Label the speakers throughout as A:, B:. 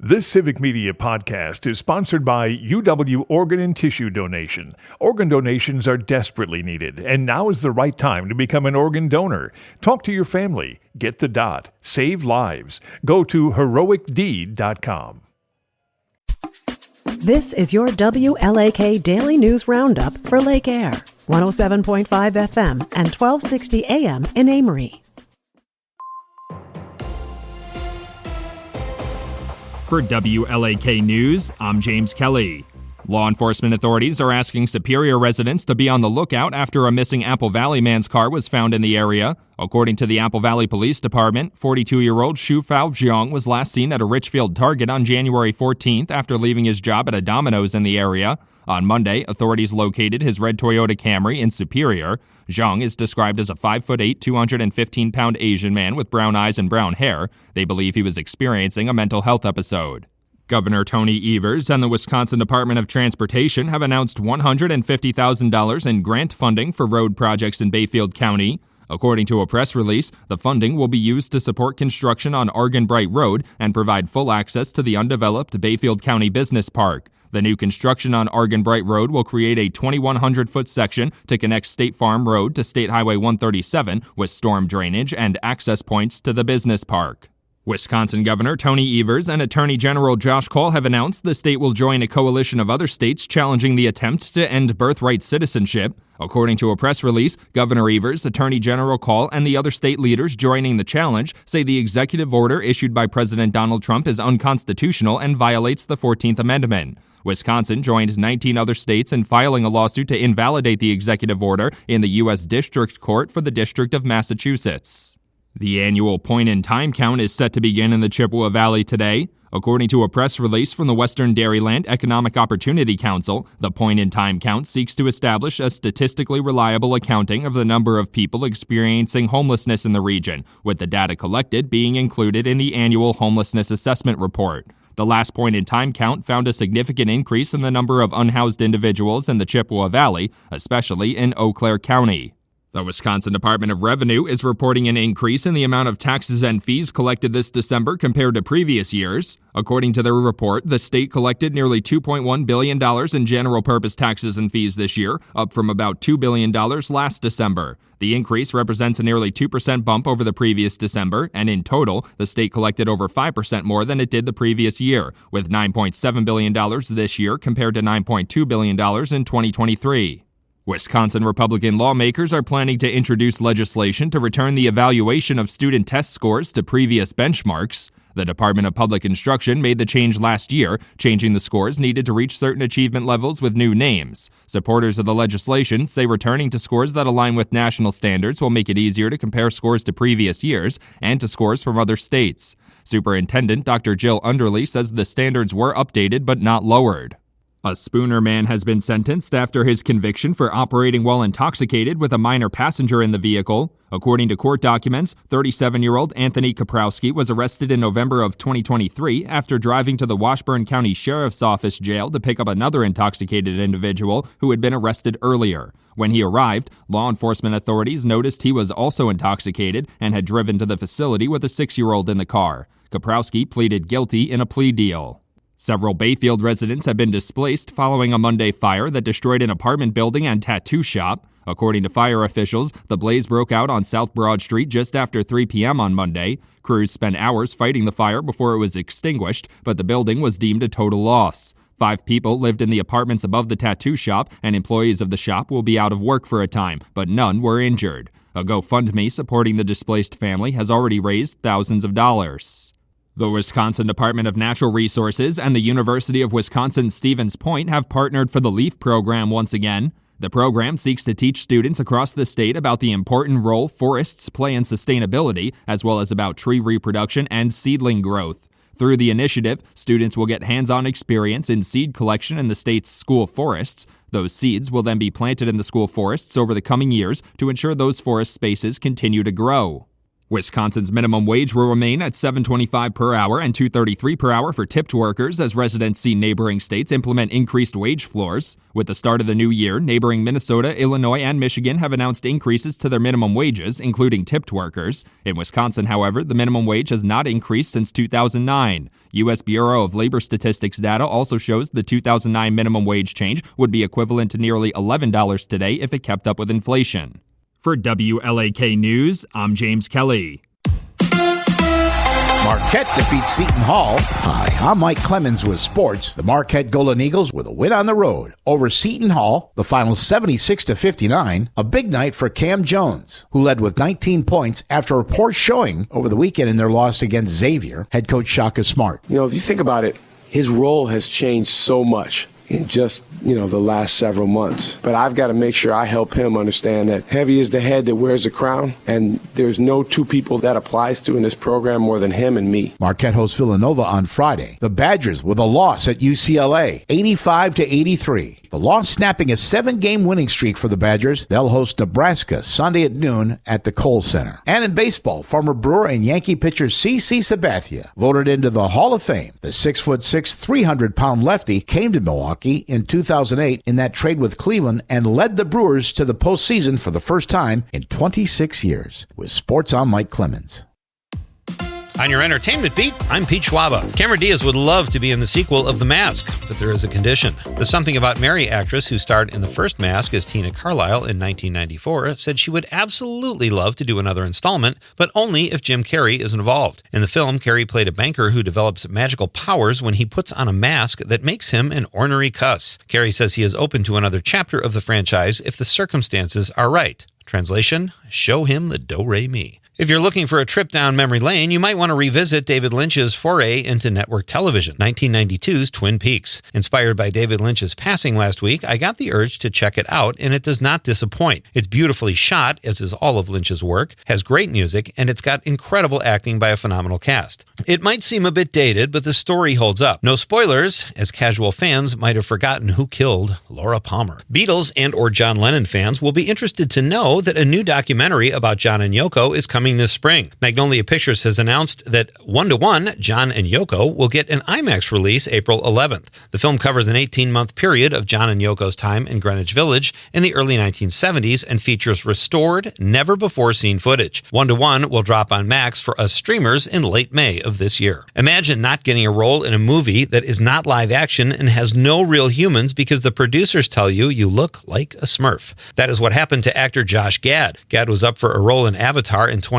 A: This Civic Media podcast is sponsored by UW Organ and Tissue Donation. Organ donations are desperately needed, and now is the right time to become an organ donor. Talk to your family. Get the dot. Save lives. Go to heroicdeed.com.
B: This is your WLAK Daily News Roundup for Lake Air, 107.5 FM and 1260 AM in Amory.
C: For WLAK News, I'm James Kelly. Law enforcement authorities are asking Superior residents to be on the lookout after a missing Apple Valley man's car was found in the area. According to the Apple Valley Police Department, 42-year-old Shufao Zhang was last seen at a Richfield Target on January 14th after leaving his job at a Domino's in the area. On Monday, authorities located his red Toyota Camry in Superior. Zhang is described as a 5'8", 215-pound Asian man with brown eyes and brown hair. They believe he was experiencing a mental health episode. Governor Tony Evers and the Wisconsin Department of Transportation have announced $150,000 in grant funding for road projects in Bayfield County. According to a press release, the funding will be used to support construction on Argon Bright Road and provide full access to the undeveloped Bayfield County Business Park. The new construction on Argon Bright Road will create a 2,100-foot section to connect State Farm Road to State Highway 137 with storm drainage and access points to the business park. Wisconsin Governor Tony Evers and Attorney General Josh Cole have announced the state will join a coalition of other states challenging the attempt to end birthright citizenship. According to a press release, Governor Evers, Attorney General Cole, and the other state leaders joining the challenge say the executive order issued by President Donald Trump is unconstitutional and violates the 14th Amendment. Wisconsin joined 19 other states in filing a lawsuit to invalidate the executive order in the U.S. District Court for the District of Massachusetts. The annual point-in-time count is set to begin in the Chippewa Valley today. According to a press release from the Western Dairyland Economic Opportunity Council, the point-in-time count seeks to establish a statistically reliable accounting of the number of people experiencing homelessness in the region, with the data collected being included in the annual Homelessness Assessment Report. The last point-in-time count found a significant increase in the number of unhoused individuals in the Chippewa Valley, especially in Eau Claire County. The Wisconsin Department of Revenue is reporting an increase in the amount of taxes and fees collected this December compared to previous years. According to their report, the state collected nearly $2.1 billion in general-purpose taxes and fees this year, up from about $2 billion last December. The increase represents a nearly 2% bump over the previous December, and in total, the state collected over 5% more than it did the previous year, with $9.7 billion this year compared to $9.2 billion in 2023. Wisconsin Republican lawmakers are planning to introduce legislation to return the evaluation of student test scores to previous benchmarks. The Department of Public Instruction made the change last year, changing the scores needed to reach certain achievement levels with new names. Supporters of the legislation say returning to scores that align with national standards will make it easier to compare scores to previous years and to scores from other states. Superintendent Dr. Jill Underly says the standards were updated but not lowered. A Spooner man has been sentenced after his conviction for operating while intoxicated with a minor passenger in the vehicle. According to court documents, 37-year-old Anthony Kaprowski was arrested in November of 2023 after driving to the Washburn County Sheriff's Office jail to pick up another intoxicated individual who had been arrested earlier. When he arrived, law enforcement authorities noticed he was also intoxicated and had driven to the facility with a 6-year-old in the car. Kaprowski pleaded guilty in a plea deal. Several Bayfield residents have been displaced following a Monday fire that destroyed an apartment building and tattoo shop. According to fire officials, the blaze broke out on South Broad Street just after 3 p.m. on Monday. Crews spent hours fighting the fire before it was extinguished, but the building was deemed a total loss. 5 people lived in the apartments above the tattoo shop, and employees of the shop will be out of work for a time, but none were injured. A GoFundMe supporting the displaced family has already raised thousands of dollars. The Wisconsin Department of Natural Resources and the University of Wisconsin-Stevens Point have partnered for the LEAF program once again. The program seeks to teach students across the state about the important role forests play in sustainability, as well as about tree reproduction and seedling growth. Through the initiative, students will get hands-on experience in seed collection in the state's school forests. Those seeds will then be planted in the school forests over the coming years to ensure those forest spaces continue to grow. Wisconsin's minimum wage will remain at $7.25 per hour and $2.33 per hour for tipped workers as residents see neighboring states implement increased wage floors. With the start of the new year, neighboring Minnesota, Illinois, and Michigan have announced increases to their minimum wages, including tipped workers. In Wisconsin, however, the minimum wage has not increased since 2009. U.S. Bureau of Labor Statistics data also shows the 2009 minimum wage change would be equivalent to nearly $11 today if it kept up with inflation. For WLAK News, I'm James Kelly.
D: Marquette defeats Seton Hall. Hi, I'm Mike Clemens with sports. The Marquette Golden Eagles with a win on the road over Seton Hall. The final 76-59. A big night for Cam Jones, who led with 19 points after a poor showing over the weekend in their loss against Xavier. Head coach Shaka Smart.
E: If you think about it, his role has changed so much in just, the last several months. But I've got to make sure I help him understand that heavy is the head that wears the crown, and there's no two people that applies to in this program more than him and me.
D: Marquette hosts Villanova on Friday. The Badgers with a loss at UCLA, 85-83. The loss snapping a 7-game winning streak for the Badgers. They'll host Nebraska Sunday at noon at the Kohl Center. And in baseball, former Brewer and Yankee pitcher C.C. Sabathia voted into the Hall of Fame. The 6'6", 300-pound lefty came to Milwaukee in 2008 in that trade with Cleveland and led the Brewers to the postseason for the first time in 26 years. With sports, I'm Mike Clemens.
F: On your entertainment beat, I'm Pete Schwaba. Cameron Diaz would love to be in the sequel of The Mask, but there is a condition. The Something About Mary actress who starred in the first Mask as Tina Carlisle in 1994 said she would absolutely love to do another installment, but only if Jim Carrey is involved. In the film, Carrey played a banker who develops magical powers when he puts on a mask that makes him an ornery cuss. Carrey says he is open to another chapter of the franchise if the circumstances are right. Translation, show him the do-re-mi. If you're looking for a trip down memory lane, you might want to revisit David Lynch's foray into network television, 1992's Twin Peaks. Inspired by David Lynch's passing last week, I got the urge to check it out, and it does not disappoint. It's beautifully shot, as is all of Lynch's work, has great music, and it's got incredible acting by a phenomenal cast. It might seem a bit dated, but the story holds up. No spoilers, as casual fans might have forgotten who killed Laura Palmer. Beatles and or John Lennon fans will be interested to know that a new documentary about John and Yoko is coming this spring. Magnolia Pictures has announced that 1-to-1, John and Yoko, will get an IMAX release April 11th. The film covers an 18-month period of John and Yoko's time in Greenwich Village in the early 1970s and features restored, never-before-seen footage. 1-to-1 will drop on Max for us streamers in late May of this year. Imagine not getting a role in a movie that is not live action and has no real humans because the producers tell you look like a Smurf. That is what happened to actor Josh Gad. Gad was up for a role in Avatar in 2009,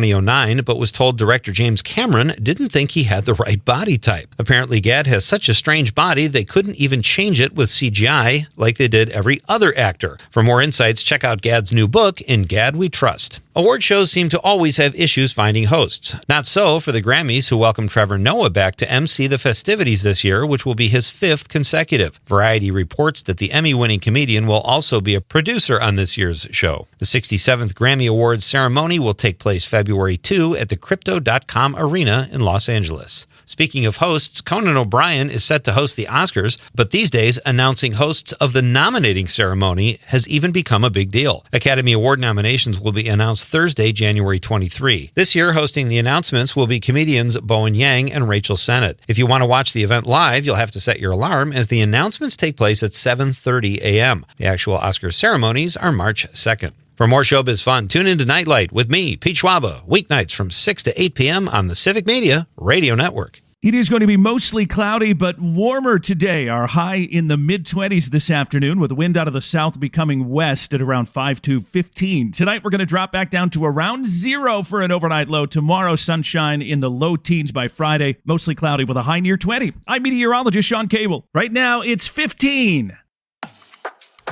F: but was told director James Cameron didn't think he had the right body type. Apparently, Gad has such a strange body they couldn't even change it with CGI like they did every other actor. For more insights, check out Gad's new book, In Gad We Trust. Award shows seem to always have issues finding hosts. Not so for the Grammys, who welcomed Trevor Noah back to MC the festivities this year, which will be his 5th consecutive. Variety reports that the Emmy-winning comedian will also be a producer on this year's show. The 67th Grammy Awards ceremony will take place February 2 at the Crypto.com Arena in Los Angeles. Speaking of hosts, Conan O'Brien is set to host the Oscars, but these days, announcing hosts of the nominating ceremony has even become a big deal. Academy Award nominations will be announced Thursday, January 23. This year, hosting the announcements will be comedians Bowen Yang and Rachel Sennett. If you want to watch the event live, you'll have to set your alarm, as the announcements take place at 7:30 a.m. The actual Oscar ceremonies are March 2nd. For more showbiz fun, tune into Nightlight with me, Pete Schwaba, weeknights from 6 to 8 p.m. on the Civic Media Radio Network.
G: It is going to be mostly cloudy, but warmer today. Our high in the mid-20s this afternoon, with the wind out of the south becoming west at around 5 to 15. Tonight, we're going to drop back down to around 0 for an overnight low. Tomorrow, sunshine in the low teens by Friday. Mostly cloudy with a high near 20. I'm meteorologist Sean Cable. Right now, it's 15.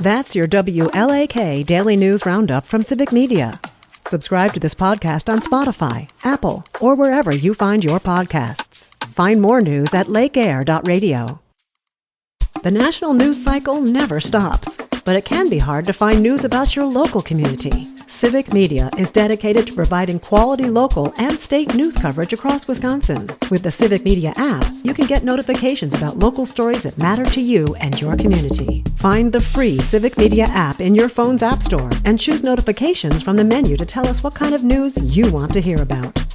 B: That's your WLAK Daily News Roundup from Civic Media. Subscribe to this podcast on Spotify, Apple, or wherever you find your podcasts. Find more news at lakeair.radio. The national news cycle never stops. but it can be hard to find news about your local community. Civic Media is dedicated to providing quality local and state news coverage across Wisconsin. With the Civic Media app, you can get notifications about local stories that matter to you and your community. Find the free Civic Media app in your phone's app store and choose notifications from the menu to tell us what kind of news you want to hear about.